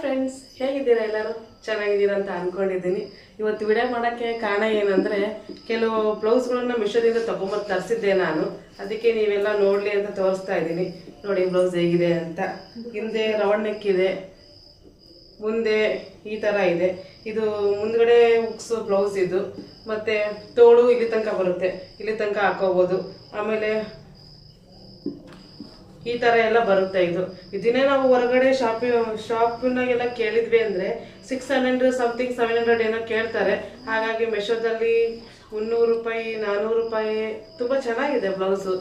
Friends, ಹೇಗಿದ್ದೀರಾ? ಎಲ್ಲರೂ ಚೆನ್ನಾಗಿದ್ದೀರಾ ಅಂತ ಅನ್ಕೊಂಡಿದ್ದೀನಿ. ಇವತ್ತು ವಿಡಿಯೋ ಮಾಡೋಕ್ಕೆ ಕಾರಣ ಏನಂದರೆ, ಕೆಲವು ಬ್ಲೌಸ್ಗಳನ್ನ ಮಿಶೋದಿಂದ ತೊಗೊಂಬತ್ತು ತರಿಸಿದ್ದೆ ನಾನು. ಅದಕ್ಕೆ ನೀವೆಲ್ಲ ನೋಡಲಿ ಅಂತ ತೋರಿಸ್ತಾ ಇದ್ದೀನಿ. ನೋಡಿ ಬ್ಲೌಸ್ ಹೇಗಿದೆ ಅಂತ. ಹಿಂದೆ ರೌಂಡ್ ನೆಕ್ ಇದೆ, ಮುಂದೆ ಈ ಥರ ಇದೆ. ಇದು ಮುಂದ್ಗಡೆ ಉಕ್ಸ್ ಬ್ಲೌಸ್ ಇದು. ಮತ್ತು ತೋಳು ಇಲ್ಲಿ ತನಕ ಬರುತ್ತೆ, ಇಲ್ಲಿ ತನಕ ಹಾಕೋಬೋದು. ಆಮೇಲೆ ಈ ಥರ ಎಲ್ಲ ಬರುತ್ತೆ. ಇದನ್ನೇ ನಾವು ಹೊರಗಡೆ ಶಾಪಿನಾಗೆಲ್ಲ ಕೇಳಿದ್ವಿ ಅಂದರೆ 600 ಸಮಥಿಂಗ್ 700 ಏನೋ ಕೇಳ್ತಾರೆ. ಹಾಗಾಗಿ ಮೆಶೋದಲ್ಲಿ 300 ರೂಪಾಯಿ 400 ರೂಪಾಯಿ. ತುಂಬ ಚೆನ್ನಾಗಿದೆ ಬ್ಲೌಸು.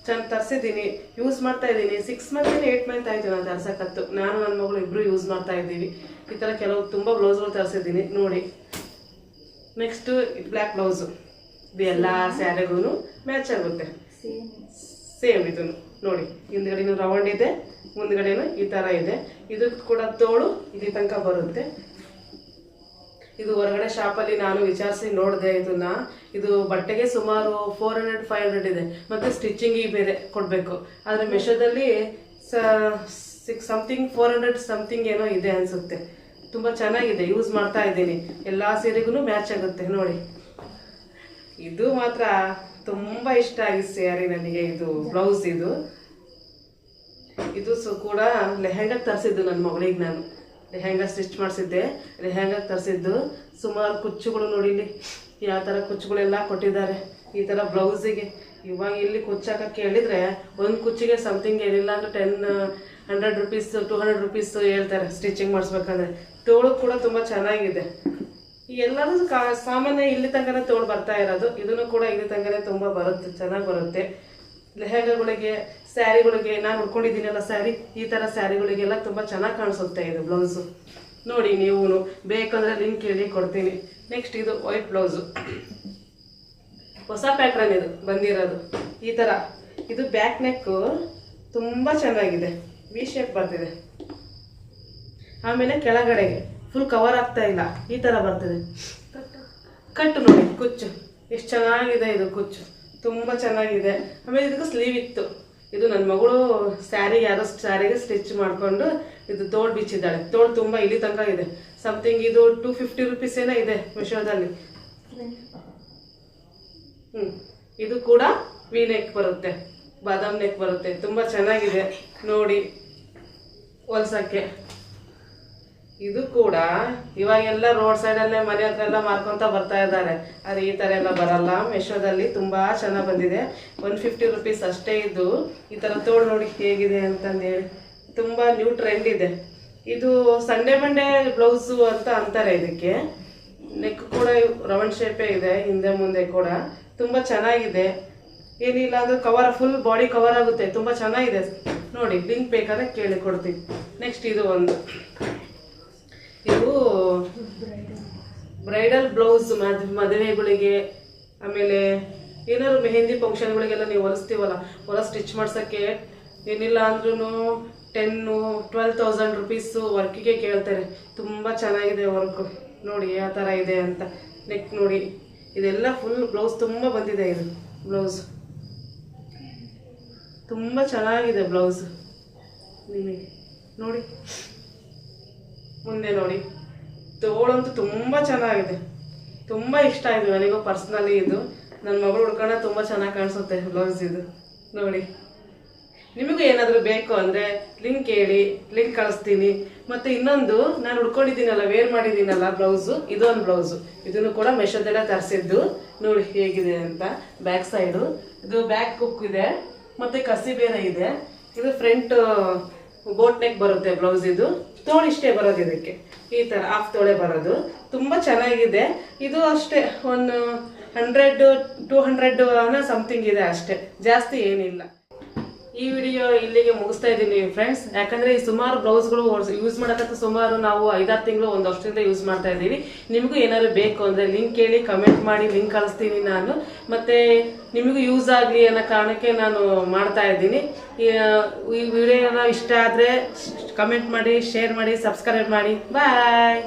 ತರಿಸಿದ್ದೀನಿ, ಯೂಸ್ ಮಾಡ್ತಾ ಇದ್ದೀನಿ. 6 ಮಂತ್ 8 ಮಂತ್ ಆಯಿತು ನಾನು ತರ್ಸಕತ್ತು. ನಾನು ನನ್ನ ಮಗಳು ಇಬ್ಬರು ಯೂಸ್ ಮಾಡ್ತಾ ಇದ್ದೀವಿ. ಈ ಥರ ಕೆಲವು ತುಂಬ ಬ್ಲೌಸ್ಗಳು ತರಿಸಿದ್ದೀನಿ ನೋಡಿ. Next black blouse. ಇದು ಎಲ್ಲ ಸ್ಯಾರಿಗೂ ಮ್ಯಾಚ್ ಆಗುತ್ತೆ. ಸೇಮ್ ಇದನ್ನು ನೋಡಿ, ಹಿಂದ್ಗಡೆನೂ ರೌಂಡ್ ಇದೆ, ಮುಂದ್ಗಡೆನೂ ಈ ಥರ ಇದೆ. ಇದು ಕೂಡ ತೋಳು ಇಲ್ಲಿ ತನಕ ಬರುತ್ತೆ. ಇದು ಹೊರಗಡೆ ಶಾಪಲ್ಲಿ ನಾನು ವಿಚಾರಿಸಿ ನೋಡಿದೆ ಇದನ್ನ. ಇದು ಬಟ್ಟೆಗೆ ಸುಮಾರು 400-500 ಇದೆ, ಮತ್ತು ಸ್ಟಿಚಿಂಗಿಗೆ ಬೇರೆ ಕೊಡಬೇಕು. ಆದರೆ ಮೆಶೋದಲ್ಲಿ 6 ಸಮಥಿಂಗ್ 400 ಸಮಥಿಂಗ್ ಏನೋ ಇದೆ ಅನಿಸುತ್ತೆ. ತುಂಬ ಚೆನ್ನಾಗಿದೆ, ಯೂಸ್ ಮಾಡ್ತಾ ಇದ್ದೀನಿ. ಎಲ್ಲ ಸೀರೆಗೂ ಮ್ಯಾಚ್ ಆಗುತ್ತೆ ನೋಡಿ. ಇದು ಮಾತ್ರ ತುಂಬ ಇಷ್ಟ ಆಗಿತ್ತು ಸ್ಯಾರಿ ನನಗೆ. ಇದು ಬ್ಲೌಸ್ ಇದು ಕೂಡ ಲೆಹೆಂಗಾ ತರಿಸಿದ್ದು ನನ್ನ ಮಗಳಿಗೆ. ನಾನು ಲೆಹೆಂಗಾ ಸ್ಟಿಚ್ ಮಾಡಿಸಿದ್ದೆ, ಲೆಹೆಂಗಾ ತರಿಸಿದ್ದು. ಸುಮಾರು ಕುಚ್ಚುಗಳು ನೋಡಿ, ಇಲ್ಲಿ ಯಾವ ಥರ ಕುಚ್ಚುಗಳೆಲ್ಲ ಕೊಟ್ಟಿದ್ದಾರೆ ಈ ಥರ ಬ್ಲೌಸಿಗೆ. ಇವಾಗ ಇಲ್ಲಿ ಕುಚ್ಚಾಕ ಕೇಳಿದರೆ ಒಂದು ಕುಚ್ಚಿಗೆ ಸಮಥಿಂಗ್ ಏನಿಲ್ಲ ಅಂದರೆ 100 ರೂಪೀಸ್ 200 ರೂಪೀಸ್ ಹೇಳ್ತಾರೆ ಸ್ಟಿಚಿಂಗ್ ಮಾಡಿಸ್ಬೇಕಂದ್ರೆ. ತೋಳು ಕೂಡ ತುಂಬ ಚೆನ್ನಾಗಿದೆ. ಎಲ್ಲರೂ ಸಾಮಾನ್ಯ ಇಲ್ಲಿ ತನಕನೇ ತೋಳು ಬರ್ತಾ ಇರೋದು. ಇದನ್ನು ಕೂಡ ಇಲ್ಲಿ ತನಕನೇ ತುಂಬ ಬರುತ್ತೆ, ಚೆನ್ನಾಗಿ ಬರುತ್ತೆ. ಲೆಹೆಂಗಾಗಳಿಗೆ, ಸ್ಯಾರಿಗಳಿಗೆ, ನಾನು ಉಟ್ಕೊಂಡಿದ್ದೀನಲ್ಲ ಸ್ಯಾರಿ, ಈ ಥರ ಸ್ಯಾರಿಗಳಿಗೆಲ್ಲ ತುಂಬ ಚೆನ್ನಾಗಿ ಕಾಣಿಸುತ್ತೆ ಇದು ಬ್ಲೌಸು. ನೋಡಿ, ನೀವು ಬೇಕಂದರೆ ಲಿಂಕ್ ಹೇಳಿ ಕೊಡ್ತೀನಿ. ನೆಕ್ಸ್ಟ್ ಇದು ವೈಟ್ ಬ್ಲೌಸು, ಹೊಸ ಪ್ಯಾಟ್ರನ್ ಇದು ಬಂದಿರೋದು. ಈ ಥರ ಇದು ಬ್ಯಾಕ್ ನೆಕ್ಕು ತುಂಬ ಚೆನ್ನಾಗಿದೆ, ವಿ ಶೇಪ್ ಬರ್ತಿದೆ. ಆಮೇಲೆ ಕೆಳಗಡೆಗೆ ಫುಲ್ ಕವರ್ ಆಗ್ತಾ ಇಲ್ಲ, ಈ ಥರ ಬರ್ತದೆ. ಕಟ್ಟು ನೋಡಿ, ಕುಚ್ಚು ಎಷ್ಟು ಚೆನ್ನಾಗಿದೆ. ಇದು ಕುಚ್ಚು ತುಂಬ ಚೆನ್ನಾಗಿದೆ. ಆಮೇಲೆ ಇದಕ್ಕೆ ಸ್ಲೀವ್ ಇತ್ತು. ಇದು ನನ್ನ ಮಗಳು ಸ್ಯಾರಿಗೆ ಸ್ಟಿಚ್ ಮಾಡಿಕೊಂಡು ಇದು ತೋಳು ಬಿಚ್ಚಿದ್ದಾಳೆ. ತೋಳು ತುಂಬ ಇಲ್ಲಿ ತನಕ ಇದೆ. ಸಮಥಿಂಗ್ ಇದು 250 ರೂಪೀಸ್ ಏನೋ ಇದೆ ಮೆಶೋದಲ್ಲಿ. ಇದು ಕೂಡ ವಿ ನೆಕ್ ಬರುತ್ತೆ, ಬಾದಾಮ್ ನೆಕ್ ಬರುತ್ತೆ. ತುಂಬ ಚೆನ್ನಾಗಿದೆ ನೋಡಿ ಹೊಲ್ಸಕ್ಕೆ. ಇದು ಕೂಡ ಇವಾಗೆಲ್ಲ ರೋಡ್ ಸೈಡಲ್ಲೇ ಮನೆ ಹತ್ರ ಎಲ್ಲ ಮಾರ್ಕೊಂತ ಬರ್ತಾ ಇದ್ದಾರೆ. ಆದರೆ ಈ ಥರ ಎಲ್ಲ ಬರಲ್ಲ. ಮೆಶೋದಲ್ಲಿ ತುಂಬ ಚೆನ್ನಾಗಿ ಬಂದಿದೆ. 150 ರೂಪೀಸ್ ಅಷ್ಟೇ. ಇದು ಈ ಥರ ತೋಳು ನೋಡಿ ಹೇಗಿದೆ ಅಂತಂದೇಳಿ ತುಂಬ ನ್ಯೂ ಟ್ರೆಂಡ್ ಇದೆ. ಇದು ಸಂಡೇ ಮಂಡೇ ಬ್ಲೌಸು ಅಂತ ಅಂತಾರೆ ಇದಕ್ಕೆ. ನೆಕ್ ಕೂಡ ರೌಂಡ್ ಶೇಪೇ ಇದೆ, ಹಿಂದೆ ಮುಂದೆ ಕೂಡ ತುಂಬ ಚೆನ್ನಾಗಿದೆ. ಏನಿಲ್ಲ ಅಂದರೆ ಫುಲ್ ಬಾಡಿ ಕವರ್ ಆಗುತ್ತೆ. ತುಂಬ ಚೆನ್ನಾಗಿದೆ ನೋಡಿ. ಲಿಂಕ್ ಬೇಕಾದ್ರೆ ಕೇಳಿ ಕೊಡ್ತೀನಿ. ನೆಕ್ಸ್ಟ್ ಇದು ಒಂದು, ಇದು ಬ್ರೈಡಲ್ ಬ್ಲೌಸ್. ಮದುವೆಗಳಿಗೆ, ಆಮೇಲೆ ಏನಾದ್ರು ಮೆಹಂದಿ ಫಂಕ್ಷನ್ಗಳಿಗೆಲ್ಲ ನೀವು ಹೊಲ ಸ್ಟಿಚ್ ಮಾಡ್ಸೋಕ್ಕೆ ಏನಿಲ್ಲ ಅಂದ್ರೂ 10,000-12,000 ರೂಪೀಸು ವರ್ಕಿಗೆ ಕೇಳ್ತಾರೆ. ತುಂಬ ಚೆನ್ನಾಗಿದೆ ವರ್ಕು ನೋಡಿ ಯಾವ ಥರ ಇದೆ ಅಂತ. ನೆಕ್ ನೋಡಿ, ಇದೆಲ್ಲ ಫುಲ್ ಬ್ಲೌಸ್ ತುಂಬ ಬಂದಿದೆ. ಇದು ಬ್ಲೌಸ್ ತುಂಬ ಚೆನ್ನಾಗಿದೆ ಬ್ಲೌಸ್ ನಿಮಗೆ ನೋಡಿ. ಮುಂದೆ ನೋಡಿ, ತೋಳಂತೂ ತುಂಬ ಚೆನ್ನಾಗಿದೆ. ತುಂಬ ಇಷ್ಟ ಆಯಿತು ನನಗೂ ಪರ್ಸ್ನಲಿ. ಇದು ನನ್ನ ಮಗಳು ಹುಡ್ಕೊಂಡ ತುಂಬ ಚೆನ್ನಾಗಿ ಕಾಣಿಸುತ್ತೆ ಬ್ಲೌಸ್ ಇದು ನೋಡಿ. ನಿಮಗೂ ಏನಾದರೂ ಬೇಕು ಅಂದರೆ ಲಿಂಕ್ ಹೇಳಿ, ಲಿಂಕ್ ಕಳಿಸ್ತೀನಿ. ಮತ್ತು ಇನ್ನೊಂದು, ನಾನು ಉಡ್ಕೊಂಡಿದ್ದೀನಲ್ಲ, ವೇರ್ ಮಾಡಿದ್ದೀನಲ್ಲ ಬ್ಲೌಸು, ಇದೊಂದು ಬ್ಲೌಸು. ಇದನ್ನು ಕೂಡ ಮೆಶೋದೆಲ್ಲ ತರಿಸಿದ್ದು ನೋಡಿ ಹೇಗಿದೆ ಅಂತ. ಬ್ಯಾಕ್ ಸೈಡು ಇದು ಬ್ಯಾಕ್ ಕುಕ್ ಇದೆ, ಮತ್ತು ಕಸಿ ಬೇರೆ ಇದೆ. ಇದು ಫ್ರಂಟ್ ಬೋಟ್ ನೆಕ್ ಬರುತ್ತೆ ಬ್ಲೌಸ್. ಇದು ತೋಳು ಇಷ್ಟೇ ಬರೋದು, ಇದಕ್ಕೆ ಈ ಥರ ಹಾಫ್ ತೋಳೆ ಬರೋದು. ತುಂಬ ಚೆನ್ನಾಗಿದೆ. ಇದು ಅಷ್ಟೇ ಒಂದು 100-200 ಸಮಥಿಂಗ್ ಇದೆ ಅಷ್ಟೇ, ಜಾಸ್ತಿ ಏನಿಲ್ಲ. ಈ ವಿಡಿಯೋ ಇಲ್ಲಿಗೆ ಮುಗಿಸ್ತಾ ಇದ್ದೀನಿ ಫ್ರೆಂಡ್ಸ್. ಯಾಕಂದರೆ ಈ ಸುಮಾರು ಬ್ಲೌಸ್ಗಳು ಯೂಸ್ ಮಾಡೋಕ್ಕಂತ ಸುಮಾರು ನಾವು 5-6 ತಿಂಗಳು, 1 ವರ್ಷದಿಂದ ಯೂಸ್ ಮಾಡ್ತಾ ಇದ್ದೀವಿ. ನಿಮಗೂ ಏನಾದ್ರು ಬೇಕು ಅಂದರೆ ಲಿಂಕ್ ಹೇಳಿ, ಕಮೆಂಟ್ ಮಾಡಿ, ಲಿಂಕ್ ಕಳಿಸ್ತೀನಿ ನಾನು. ಮತ್ತು ನಿಮಗೂ ಯೂಸ್ ಆಗಲಿ ಅನ್ನೋ ಕಾರಣಕ್ಕೆ ನಾನು ಮಾಡ್ತಾ ಇದ್ದೀನಿ. ಈ ವಿಡಿಯೋನ ಇಷ್ಟ ಆದರೆ ಕಮೆಂಟ್ ಮಾಡಿ, ಶೇರ್ ಮಾಡಿ, ಸಬ್ಸ್ಕ್ರೈಬ್ ಮಾಡಿ. ಬಾಯ್.